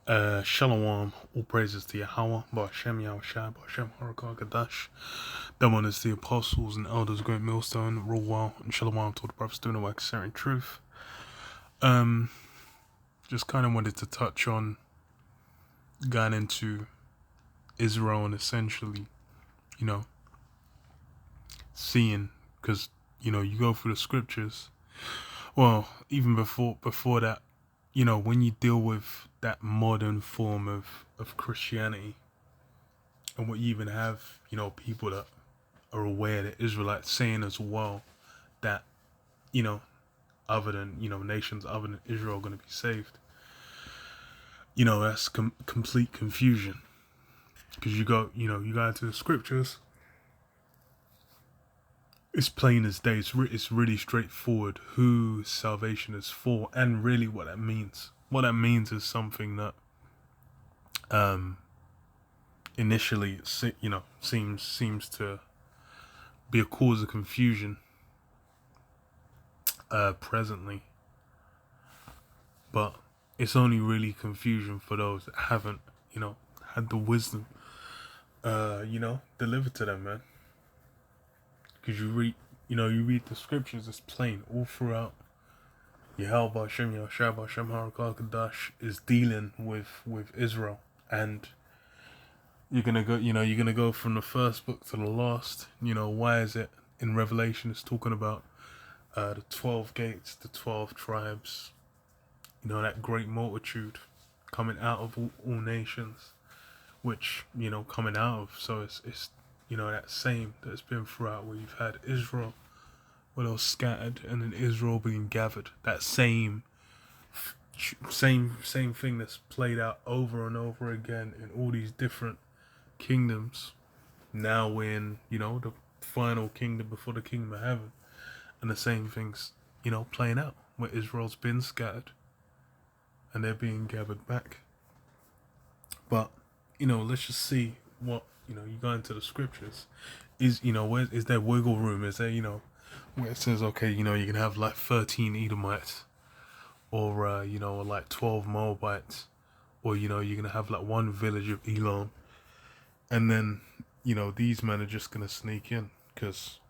Shalom, all praises to Yahweh, Ba'ashem Yahushua, Ba'ashem Harakah Kadash. Them one is the apostles and elders, great millstone, rule well, and Shalom to all the brothers doing the work, sharing truth. Just kind of wanted to touch on going into Israel and essentially, seeing, because, you go through the scriptures. Well, even before that, when you deal with that modern form of Christianity, and what you even have, people that are aware that Israelites saying as well that, other than, nations other than Israel are going to be saved. That's complete confusion. Because you go into the scriptures, it's plain as day. It's really straightforward who salvation is for, and really what that means. What that means is something that, initially, seems to be a cause of confusion, presently, but it's only really confusion for those that haven't, had the wisdom, delivered to them, man. Because you read the scriptures, it's plain all throughout. Yahweh Ba'ashem Yahushua Ba'ashem Harakah Kadash is dealing with Israel, and you're gonna go from the first book to the last. Why is it in Revelation it's talking about the 12 gates, the 12 tribes, that great multitude coming out of all nations, which, coming out of, so it's that same that's been throughout, where you've had Israel, where they were scattered, and then Israel being gathered. That same thing that's played out over and over again in all these different kingdoms. Now we're in, the final kingdom before the kingdom of heaven, and the same things, playing out, where Israel's been scattered and they're being gathered back. But, let's just see what, you go into the scriptures. Is there wiggle room? Is there, where it says, okay, you can have like 13 Edomites, or, like 12 Moabites, or, you're going to have like one village of Elam, and then, these men are just going to sneak in, because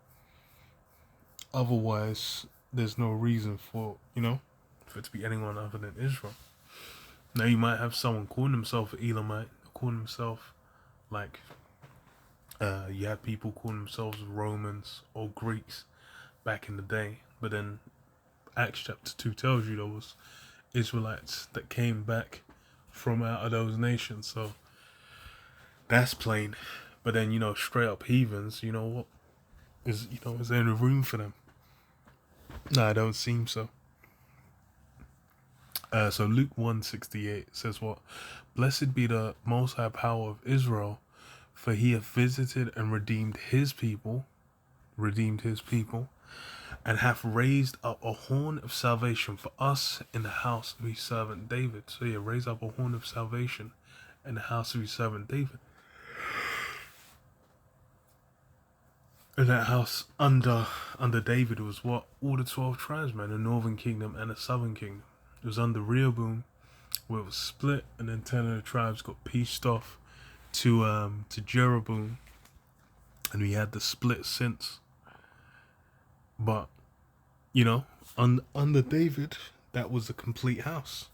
otherwise there's no reason for, for it to be anyone other than Israel. Now you might have someone calling himself an Elamite, calling himself like, you had people calling themselves Romans or Greeks back in the day, but then Acts chapter 2 tells you there was Israelites that came back from out of those nations, so that's plain. But then, straight up heathens, what is there any room for them? No, I don't seem so. So Luke 1:68 says what? Blessed be the most high power of Israel, for he hath visited and redeemed his people, and hath raised up a horn of salvation for us in the house of his servant David. So yeah, raise up a horn of salvation in the house of his servant David. And that house under David was what? All the 12 tribes, man, the northern kingdom and the southern kingdom. It was under Rehoboam, where it was split, and then 10 of the tribes got pieced off to Jeroboam, and we had the split since. But under David, that was a complete house,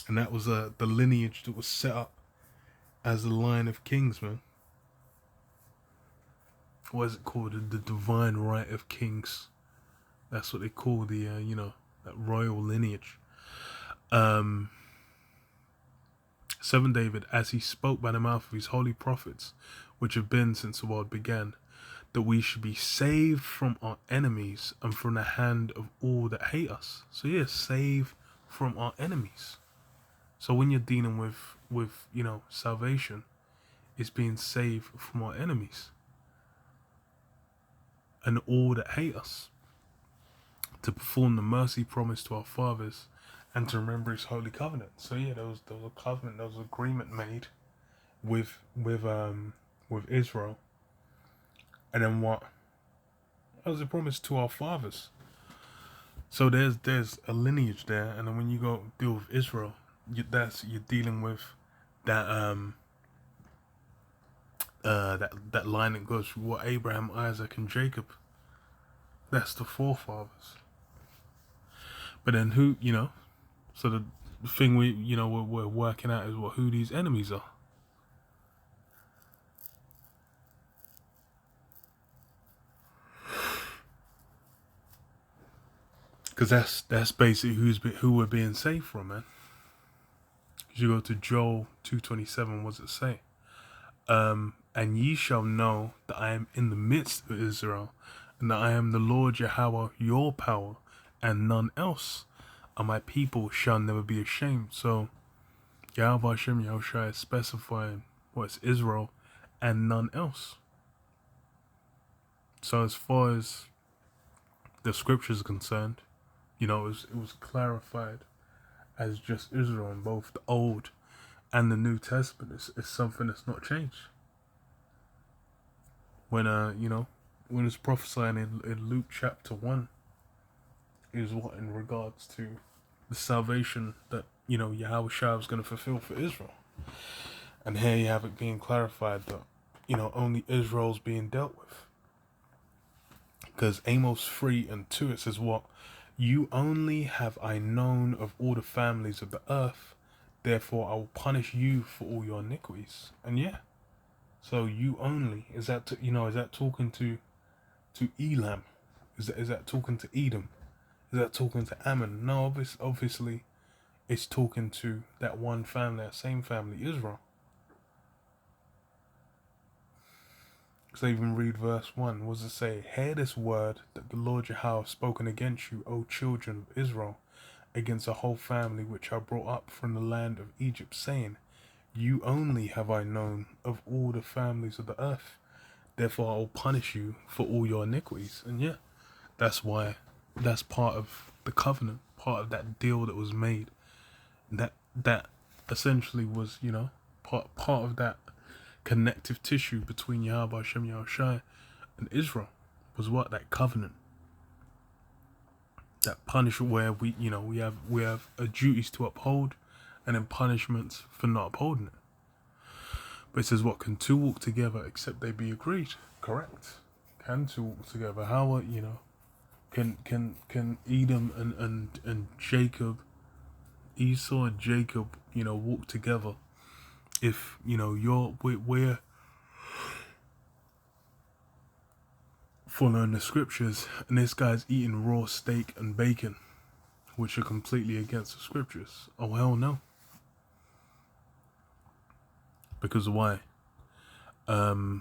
and that was the lineage that was set up as the line of kings, man. What is it called? The divine right of kings. That's what they call the that royal lineage. 7 David, as he spoke by the mouth of his holy prophets, which have been since the world began, that we should be saved from our enemies and from the hand of all that hate us. So yeah, save from our enemies. So when you're dealing with salvation, it's being saved from our enemies and all that hate us, to perform the mercy promised to our fathers, and to remember his holy covenant. So yeah, there was a covenant, there was an agreement made with Israel. And then what? That was a promise to our fathers. So there's a lineage there, and then when you go deal with Israel, you're dealing with that that line that goes through what Abraham, Isaac, and Jacob. That's the forefathers. But then who, so the thing we're working out is who these enemies are. Because that's basically who we're being saved from, man. Because you go to Joel 2:27, what does it say? And ye shall know that I am in the midst of Israel, and that I am the Lord Yahweh, your power, and none else. And my people shall never be ashamed. So Yahweh Hashem Yahushua is specifying what's Israel and none else. So as far as the scriptures are concerned, it was clarified as just Israel in both the Old and the New Testament. It's something that's not changed. When when it's prophesying in Luke chapter 1, is what in regards to the salvation that Yahweh Shai was going to fulfill for Israel. And here you have it being clarified that only Israel's being dealt with. Because Amos 3:2, it says what? You only have I known of all the families of the earth, therefore I will punish you for all your iniquities. And yeah, so you only, is that talking to Elam? Is that talking to Edom? Is that talking to Ammon? No, obviously it's talking to that one family, that same family, Israel. So even read verse 1. What does it say? Hear this word that the Lord Yahweh has spoken against you, O children of Israel, against a whole family which I brought up from the land of Egypt, saying, you only have I known of all the families of the earth, therefore I will punish you for all your iniquities. And yeah, that's why, that's part of the covenant, part of that deal that was made. That essentially was, part of that connective tissue between Yahweh Hashem Yahushai and Israel was what? That covenant. That punishment where we have a duties to uphold and then punishments for not upholding it. But it says what? Can two walk together except they be agreed? Correct. Can two walk together? How can Edom and Jacob, Esau and Jacob, walk together if we're following the scriptures and this guy's eating raw steak and bacon, which are completely against the scriptures? Oh hell no. Because why? The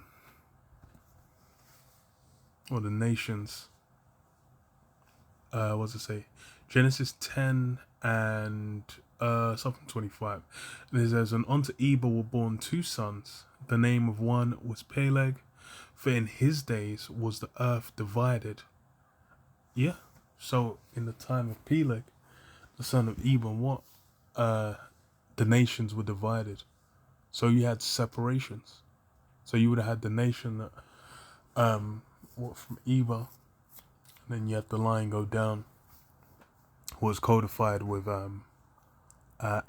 nations, what does it say? Genesis 10 and something 25. And it says, and unto Eber were born two sons. The name of one was Peleg, for in his days was the earth divided. Yeah. So in the time of Peleg, the son of Eber, what? The nations were divided. So you had separations. So you would have had the nation that from Eber, and then you had the line go down, was codified with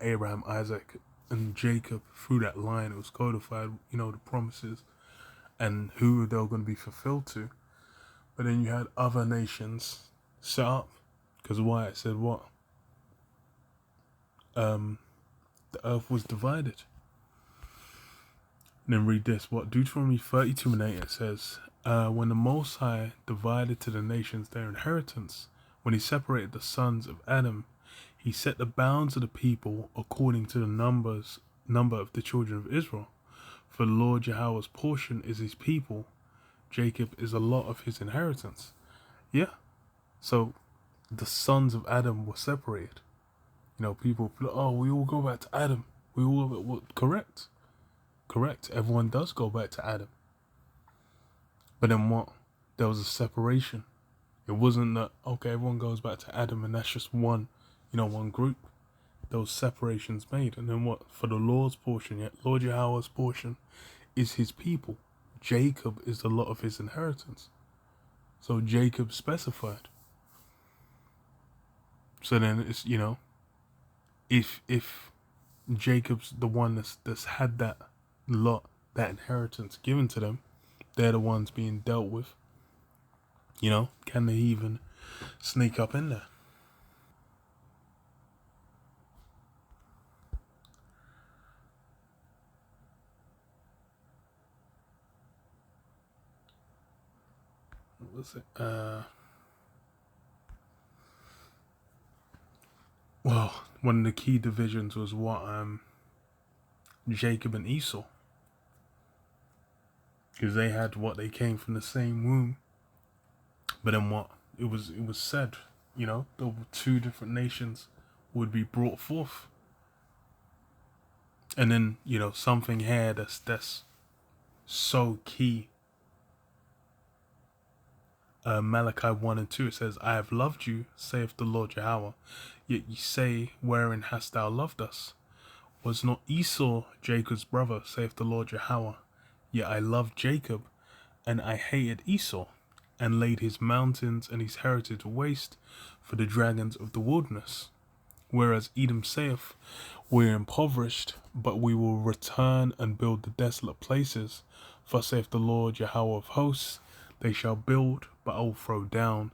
Abraham, Isaac, and Jacob. Through that line, it was codified, the promises and who they were going to be fulfilled to. But then you had other nations set up, because why? It said what? The earth was divided. And then read this, what? Deuteronomy 32:8, it says, when the Most High divided to the nations their inheritance, when he separated the sons of Adam, he set the bounds of the people according to the number of the children of Israel. For the Lord Yahweh's portion is his people, Jacob is a lot of his inheritance. Yeah. So the sons of Adam were separated. People, oh, we all go back to Adam. We all go back. Correct. Everyone does go back to Adam. But then what? There was a separation. It wasn't that, okay, everyone goes back to Adam and that's just one group. There was separations made. And then what? For the Lord's portion, Lord Yahweh's portion is his people. Jacob is the lot of his inheritance. So Jacob specified. So then it's, if Jacob's the one that's had that lot, that inheritance given to them. They're the ones being dealt with. You know, can they even sneak up in there? What was it? Well, one of the key divisions was what Jacob and Esau, because they had what they came from the same womb. But then what it was said, you know, the two different nations would be brought forth, and then you know something here that's so key. Malachi 1 and 2, it says, I have loved you, saith the Lord Yahweh, yet ye say, wherein hast thou loved us? Was not Esau Jacob's brother, saith the Lord Yahweh? Yet I loved Jacob, and I hated Esau, and laid his mountains and his heritage waste for the dragons of the wilderness. Whereas Edom saith, we are impoverished, but we will return and build the desolate places. For saith the Lord Yahweh of hosts, they shall build, but I will throw down,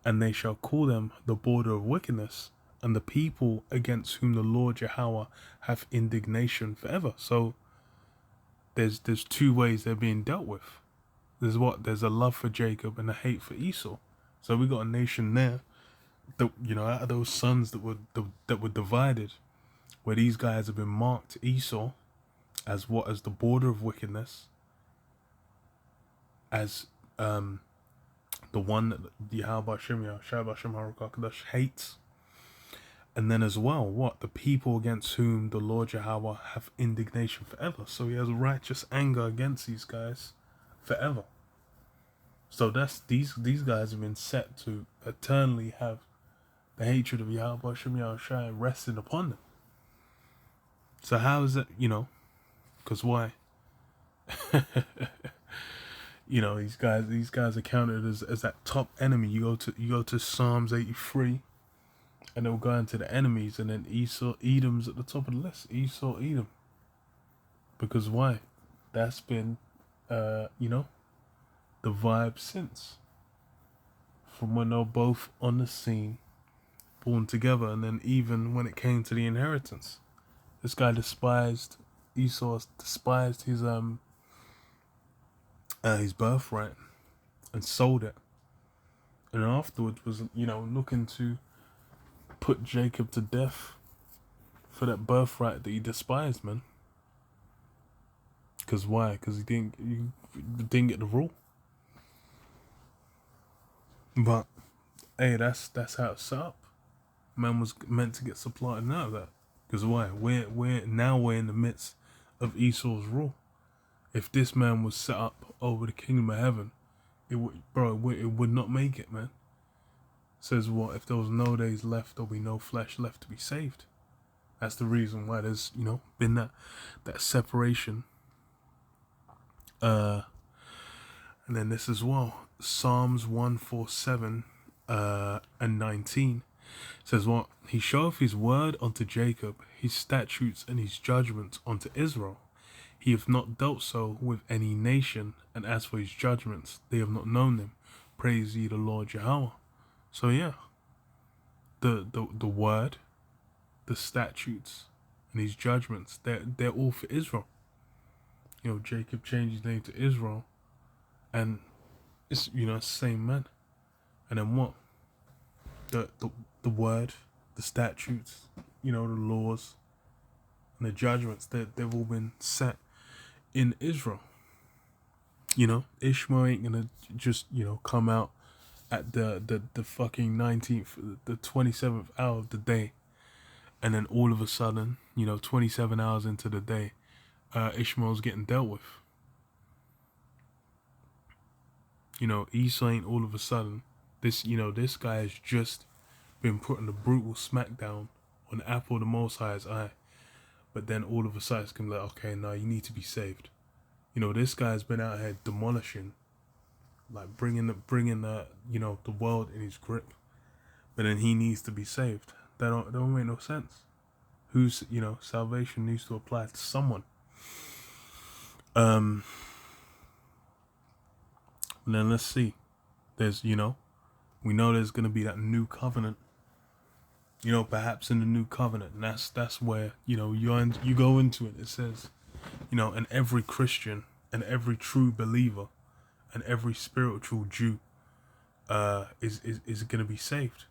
and they shall call them the border of wickedness, and the people against whom the Lord Yahweh hath indignation forever. So there's two ways they're being dealt with. There's a love for Jacob and a hate for Esau. So we got a nation there that, you know, out of those sons that were divided, where these guys have been marked Esau as the border of wickedness, as the one that Yahweh Hashem hates, and then as well the people against whom the Lord Yahweh have indignation forever. So he has righteous anger against these guys forever. So that's these guys have been set to eternally have the hatred of Yahweh Hashem resting upon them. So how is it, you know? Because why? You know, these guys are counted as that top enemy. You go to Psalms 83, and they'll go into the enemies, and then Edom's at the top of the list. Esau, Edom. Because why? That's been, you know, the vibe since. From when they're both on the scene, born together, and then even when it came to the inheritance, this guy Esau despised his birthright and sold it, and afterwards was, you know, looking to put Jacob to death for that birthright that he despised, man. Because why? Because he didn't get the rule. But hey, that's how it's set up. Man was meant to get supplanted out of that. Because why? We're in the midst of Esau's rule. If this man was set up over the kingdom of heaven, it would not make it, man. It says what? If there was no days left, there'll be no flesh left to be saved. That's the reason why there's, you know, been that separation. And then this as well, Psalms 147 and 19 says what? He showeth his word unto Jacob, his statutes and his judgments unto Israel. He hath not dealt so with any nation, and as for his judgments, they have not known them. Praise ye the Lord Yahweh. So yeah, the word, the statutes, and his judgments, they're all for Israel. You know, Jacob changed his name to Israel, and it's, you know, it's the same man. And then what? The word, the statutes, you know, the laws, and the judgments that they've all been set in Israel. You know, Ishmael ain't gonna just, you know, come out at the fucking 19th, the 27th hour of the day, and then all of a sudden, you know, 27 hours into the day, Ishmael's getting dealt with. You know, Esau ain't all of a sudden. This guy has just been putting a brutal smackdown on the apple of the Most High's eye. But then all of a sudden it's gonna be like, okay, now you need to be saved. You know, this guy's been out here demolishing, like bringing the you know, the world in his grip. But then he needs to be saved. That don't make no sense. whose, salvation needs to apply to someone. And then let's see. There's, we know there's going to be that new covenant. Perhaps in the new covenant, and that's where you go into it. It says, and every Christian and every true believer and every spiritual Jew is going to be saved.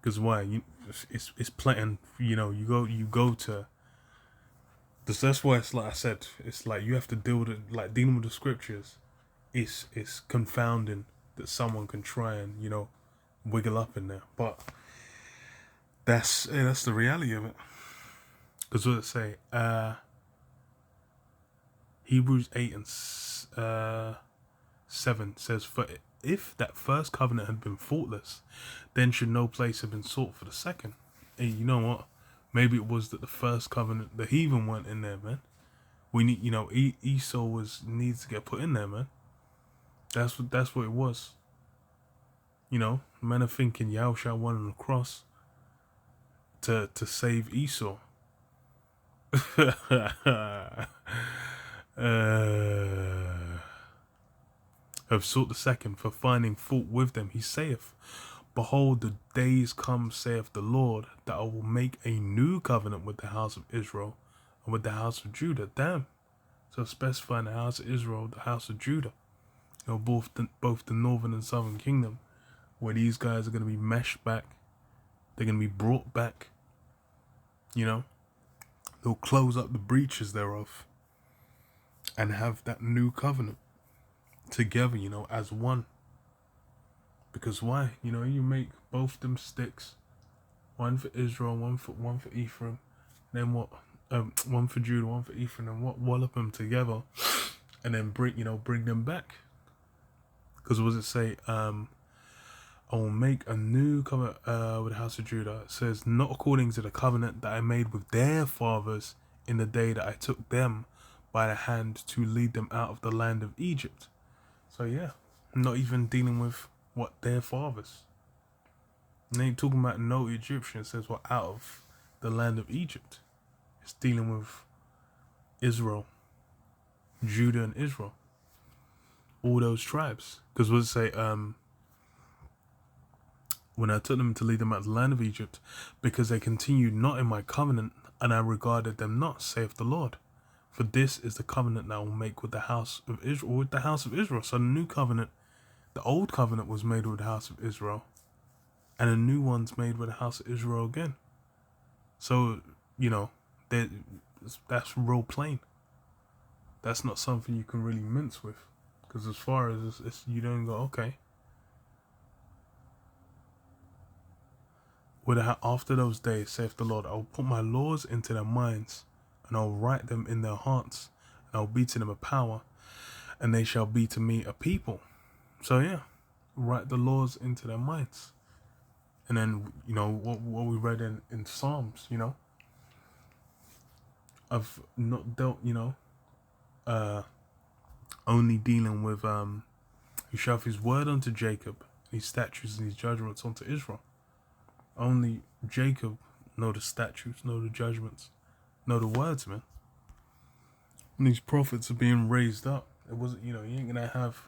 Because why? It's plain. You go to. That's why it's like I said. It's like you have to deal with it, like dealing with the scriptures. It's confounding that someone can try and wiggle up in there, but that's the reality of it. Because what it say? Hebrews 8 and 7 says, "For if that first covenant had been faultless, then should no place have been sought for the second." Hey, you know what? Maybe it was that the first covenant, the heathen weren't in there, man. We need, Esau needs to get put in there, man. That's what it was. Men are thinking Yahushua won on the cross to save Esau. Have sought the second, for finding fault with them. He saith, "Behold, the days come, saith the Lord, that I will make a new covenant with the house of Israel and with the house of Judah." Damn. So specifying the house of Israel, the house of Judah. Both the northern and southern kingdom, where these guys are going to be meshed back. They're going to be brought back. They'll close up the breaches thereof and have that new covenant together, as one. Because why? You make both them sticks, one for Israel, one for Ephraim, then what? One for Judah, one for Ephraim, and wallop them together, and then bring them back. Because what does it say? I will make a new covenant with the house of Judah. It says, "Not according to the covenant that I made with their fathers in the day that I took them by the hand to lead them out of the land of Egypt." So yeah, not even dealing with what their fathers. And they ain't talking about no Egyptian. It says, out of the land of Egypt. It's dealing with Israel, Judah and Israel. All those tribes. Because what does it say? When I took them to lead them out of the land of Egypt, because they continued not in my covenant, and I regarded them not, saith the Lord. For this is the covenant that I will make with the house of Israel, So the new covenant, the old covenant was made with the house of Israel, and a new one's made with the house of Israel again. So, that's real plain. That's not something you can really mince with. Because as far as it's you don't go, okay. After those days, saith the Lord, I will put my laws into their minds, and I will write them in their hearts, and I will be to them a power, and they shall be to me a people. So yeah, write the laws into their minds. And then, what we read in Psalms, I've not dealt, only dealing with, he shall have his word unto Jacob, his statutes and his judgments unto Israel. Only Jacob know the statutes, know the judgments, know the words, man. When these prophets are being raised up, it wasn't, you ain't gonna have,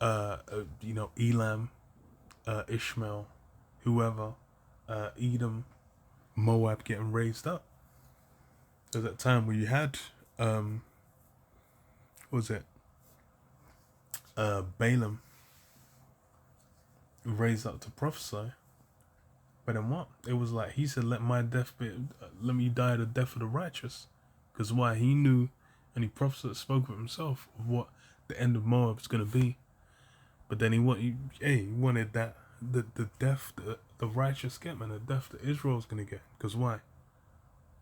Elam, Ishmael, whoever, Edom, Moab getting raised up. There's that time where you had, what was it? Balaam raised up to prophesy. But then what? It was like, he said, let me die the death of the righteous. Because why? He knew, and he prophesied, spoke of himself, of what the end of Moab is going to be. But then he wanted that, the death, the righteous get, man, the death that Israel's going to get. Because why?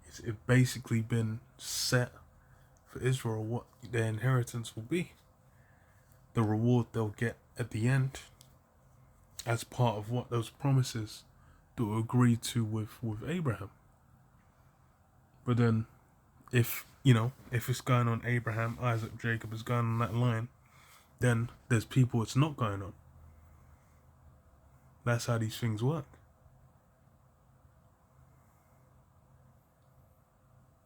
It's basically been set for Israel what their inheritance will be. The reward they'll get at the end as part of what those promises that were agreed to with Abraham. But then if it's going on Abraham, Isaac, Jacob is going on that line, then there's people it's not going on. That's how these things work.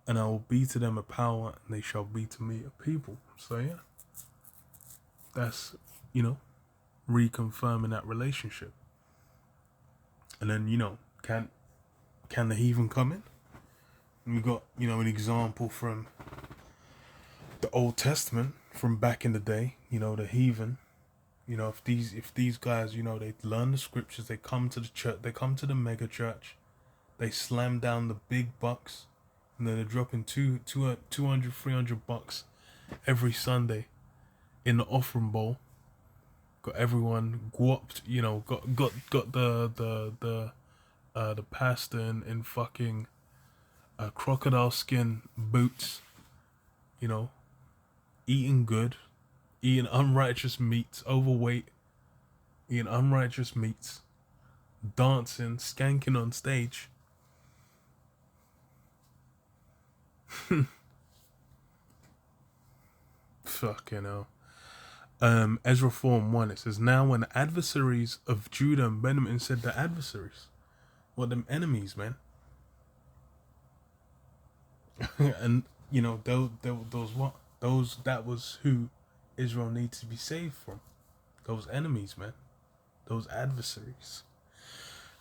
and I will be to them a power, and they shall be to me a people. So yeah, that's, you know, reconfirming that relationship. And then, you know, can the heathen come in? And we got, you know, an example from the Old Testament from back in the day. You know, the heathen. You know, if these guys, you know, they learn the scriptures, they come to the church, they come to the mega church, they slam down the big bucks, and then they're dropping 200, 300 bucks every Sunday in the offering bowl. Got everyone guapped, you know, got the pastor in fucking crocodile skin boots, you know, eating good, eating unrighteous meats, overweight, eating unrighteous meats, dancing, skanking on stage. Fucking hell. Ezra 4:1, it says, now when the adversaries of Judah and Benjamin, said the adversaries, what, them enemies, man. And you know, those what? That was who Israel needs to be saved from. Those enemies, man. Those adversaries.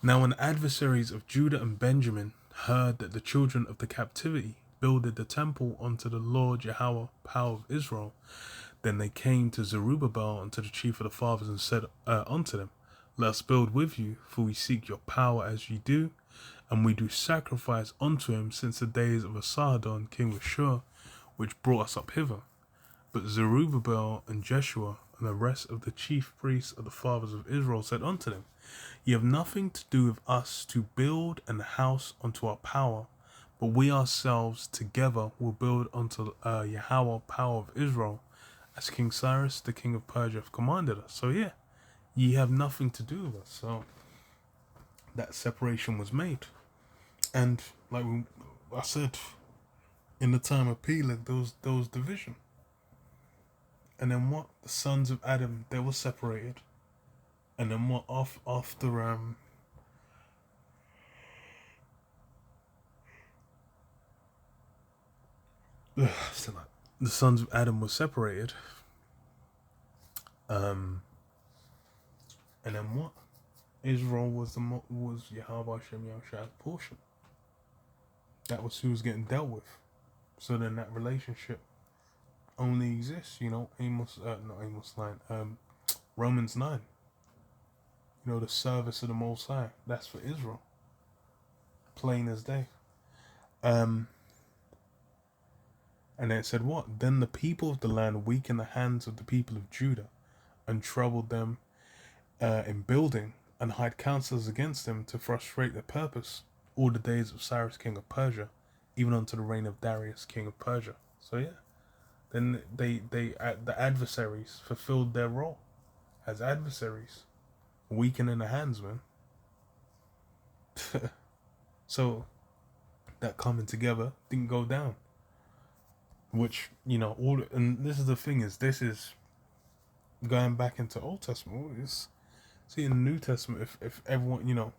Now when the adversaries of Judah and Benjamin heard that the children of the captivity builded the temple unto the Lord Yahweh, power of Israel, then they came to Zerubbabel and to the chief of the fathers and said unto them, let us build with you, for we seek your power as ye do, and we do sacrifice unto him since the days of Esarhaddon, king of Shur, which brought us up hither. But Zerubbabel and Jeshua and the rest of the chief priests of the fathers of Israel said unto them, ye have nothing to do with us to build an house unto our power, but we ourselves together will build unto Yahweh, power of Israel, as King Cyrus, the king of Persia, have commanded us. So yeah, ye have nothing to do with us. So that separation was made. And like I said, in the time of Peleg, there was division. And then what? The sons of Adam, they were separated. And then what? After the sons of Adam were separated. And then what? Israel was Yahweh Hashem Yahushua's portion. That was who was getting dealt with. So then that relationship only exists, you know. Not Amos 9. Romans 9. You know, the service of the Most High. That's for Israel. Plain as day. And then it said what? Then the people of the land weakened the hands of the people of Judah, and troubled them in building, and hired counselors against them to frustrate their purpose, all the days of Cyrus king of Persia, even unto the reign of Darius king of Persia. So yeah, then the adversaries fulfilled their role as adversaries, weakening the hands, man. So that coming together didn't go down. Which, you know, and this is the thing, is this is going back into Old Testament. See, in the New Testament, if everyone, you know,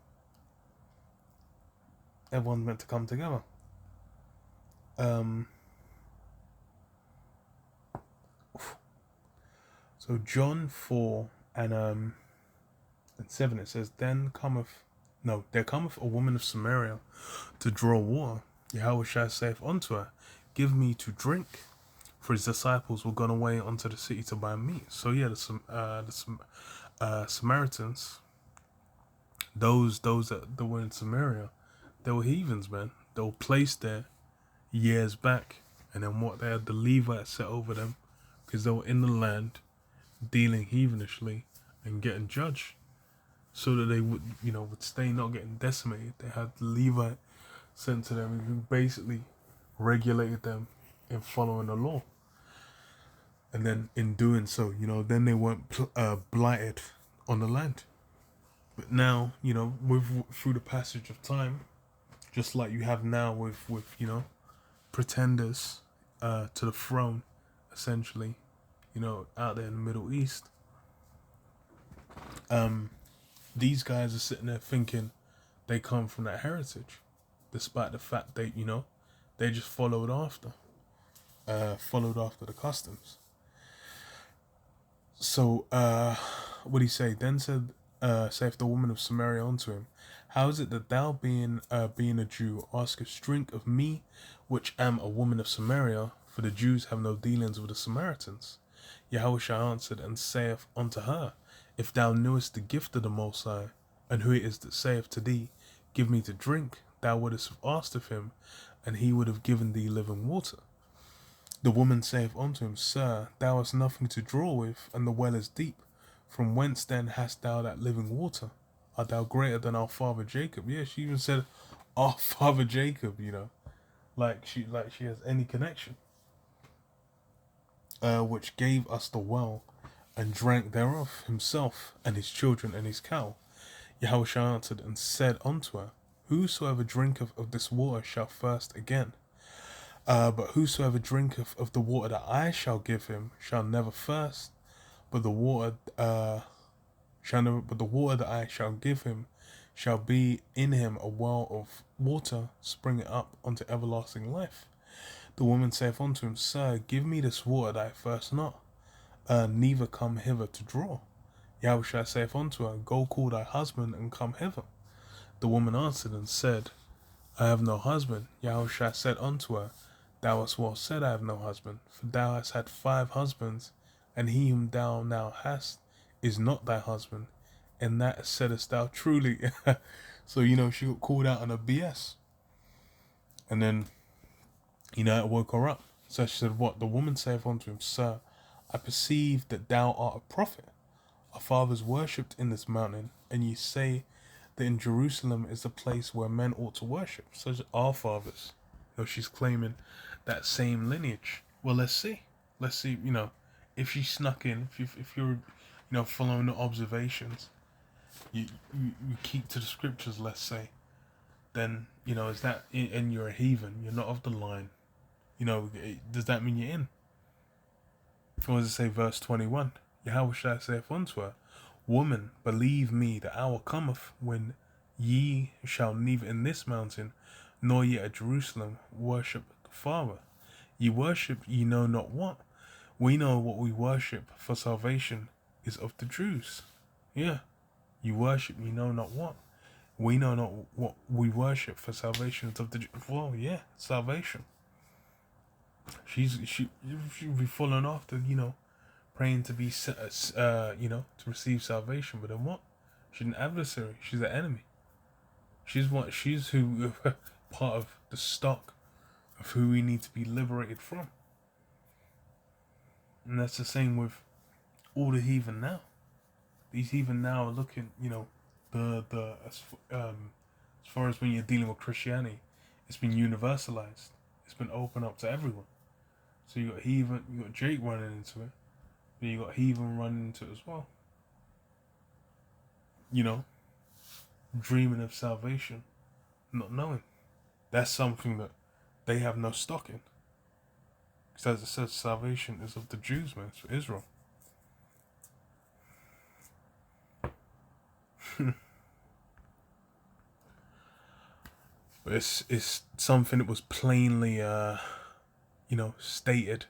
everyone's meant to come together. So John 4 and 7, it says, there cometh a woman of Samaria to draw water. Yahweh saith unto her, give me to drink, for his disciples were gone away unto the city to buy meat. So yeah, the Samaritans, those that were in Samaria, they were heathens, man. They were placed there years back, and then what? They had the Levites set over them because they were in the land dealing heathenishly and getting judged, so that they would stay, not getting decimated. They had the Levite sent to them who basically regulated them in following the law. And then in doing so, then they weren't blighted on the land. But now, through the passage of time, just like you have now with pretenders to the throne, essentially, out there in the Middle East, these guys are sitting there thinking they come from that heritage, despite the fact that, They just followed after the customs. So, what do he say? Then saith the woman of Samaria unto him, how is it that thou, being a Jew, askest drink of me, which am a woman of Samaria? For the Jews have no dealings with the Samaritans. Yahushua answered and saith unto her, if thou knewest the gift of the Most High, and who it is that saith to thee, give me to drink, thou wouldst have asked of him, and he would have given thee living water. The woman saith unto him, Sir, thou hast nothing to draw with, and the well is deep. From whence then hast thou that living water? Art thou greater than our father Jacob? Yeah, she even said, our father Jacob, like she has any connection. Which gave us the well, and drank thereof himself, and his children, and his cow. Yahushua answered and said unto her, whosoever drinketh of this water shall thirst again. But whosoever drinketh of the water that I shall give him shall never thirst, but the water that I shall give him shall be in him a well of water springing up unto everlasting life. The woman saith unto him, Sir, give me this water that I thirst not, neither come hither to draw. Yahushua saith unto her, Go call thy husband and come hither. The woman answered and said, I have no husband. Yahushua said unto her, Thou hast well said, I have no husband, for thou hast had 5 husbands, and he whom thou now hast is not thy husband, and that saidest thou truly. So, she got called out on a BS. And then, it woke her up. So she said, What? The woman saith unto him, Sir, I perceive that thou art a prophet. Our fathers worshipped in this mountain, and ye say that in Jerusalem is the place where men ought to worship, such as our fathers. She's claiming that same lineage. Well, let's see. If she snuck in, if you're, following the observations, you keep to the scriptures, let's say, then, is that, and you're a heathen, you're not of the line, does that mean you're in? What does it say, verse 21? Yahushua saith unto her, Woman, believe me, the hour cometh when ye shall neither in this mountain nor yet at Jerusalem worship the Father. Ye worship ye know not what. We know what we worship, for salvation is of the Jews. Yeah. You worship ye know not what. We know not what we worship, for salvation is of the Jews. Well, yeah, salvation. She be following after, praying to be, to receive salvation. But then what? She's an adversary. She's an enemy. She's who part of the stock of who we need to be liberated from. And that's the same with all the heathen now. These heathen now are looking, as far as when you're dealing with Christianity, it's been universalized. It's been opened up to everyone. So you got heathen, you got Jake running into it, but you got heathen running into it as well. Dreaming of salvation, not knowing. That's something that they have no stock in. Because as it says, salvation is of the Jews, man. It's for Israel. But it's something that was plainly, stated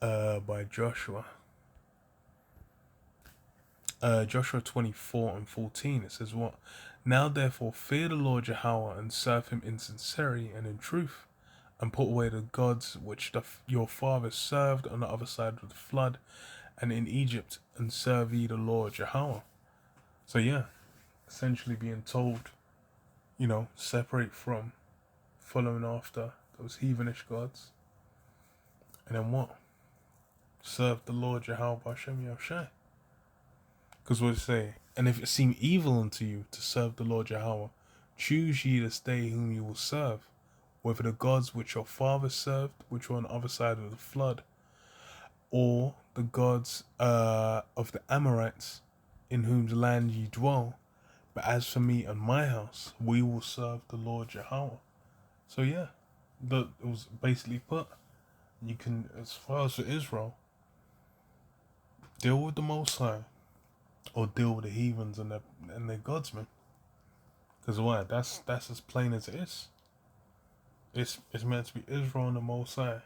by Joshua. Joshua 24:14, it says what? Now therefore fear the Lord Yahweh and serve him in sincerity and in truth, and put away the gods which your fathers served on the other side of the flood and in Egypt, and serve ye the Lord Yahweh. So yeah, essentially being told, separate from following after those heathenish gods, and then what? Serve the Lord Yahweh B'Shem Yahushai. Because what it say? And if it seem evil unto you to serve the Lord Yahweh, choose ye this day whom you will serve, whether the gods which your fathers served, which were on the other side of the flood, or the gods of the Amorites, in whose land ye dwell. But as for me and my house, we will serve the Lord Yahweh. So yeah, it was basically put, you can, as far as for Israel, deal with the Most High, or deal with the heathens and their gods, man. Because why? That's as plain as it is. It's meant to be Israel and the Most High.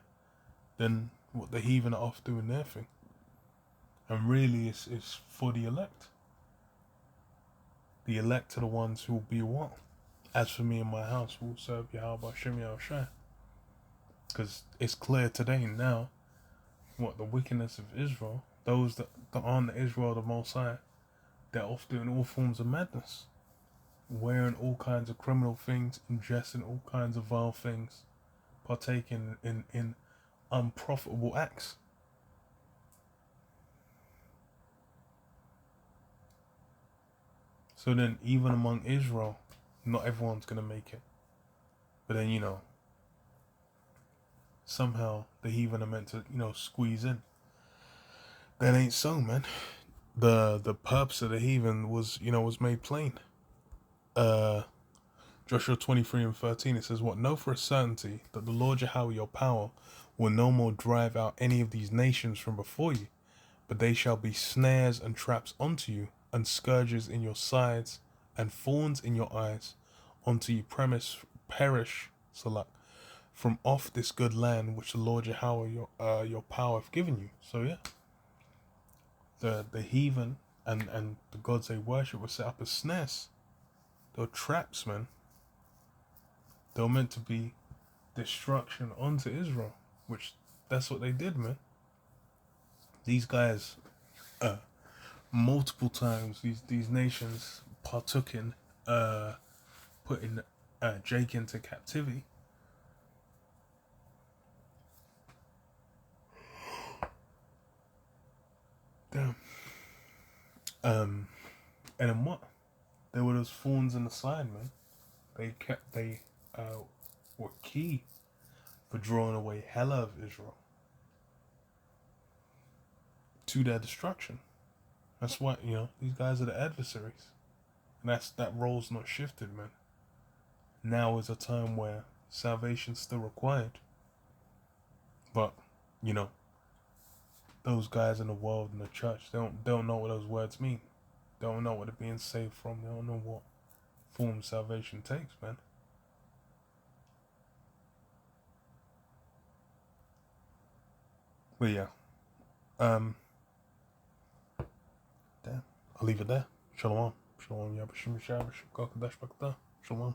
Then what the heathen are off doing their thing. And really, it's for the elect. The elect are the ones who will be what? As for me and my house, we'll serve Yahweh Shem Yahushua. Because it's clear today now what the wickedness of Israel, those that aren't the Israel of the Most High, they're off doing all forms of madness, wearing all kinds of criminal things, ingesting all kinds of vile things, partaking in unprofitable acts. So then, even among Israel, not everyone's gonna make it. But then, somehow the heathen are meant to, squeeze in. That ain't so, man. The purpose of the heathen was made plain. Joshua 23:13, it says, "What? Know for a certainty that the Lord Yahweh your power will no more drive out any of these nations from before you, but they shall be snares and traps unto you, and scourges in your sides, and thorns in your eyes, unto you perish, Salak, from off this good land which the Lord Yahweh your power hath given you." So yeah, the heathen and the gods they worship were set up as snares. They were traps, man. They were meant to be destruction onto Israel, which that's what they did, man. These guys, multiple times, these nations partook in putting Jake into captivity. Damn. And then what? There were those thorns in the side, man. They were key for drawing away hella of Israel to their destruction. That's why, these guys are the adversaries. And that role's not shifted, man. Now is a time where salvation's still required. But, those guys in the world and the church, they don't know what those words mean. They don't know what they're being saved from. They don't know what form salvation takes, man. But yeah. Damn. I'll leave it there. Shalom. Shalom. Yabashim Shabbash. Shalom.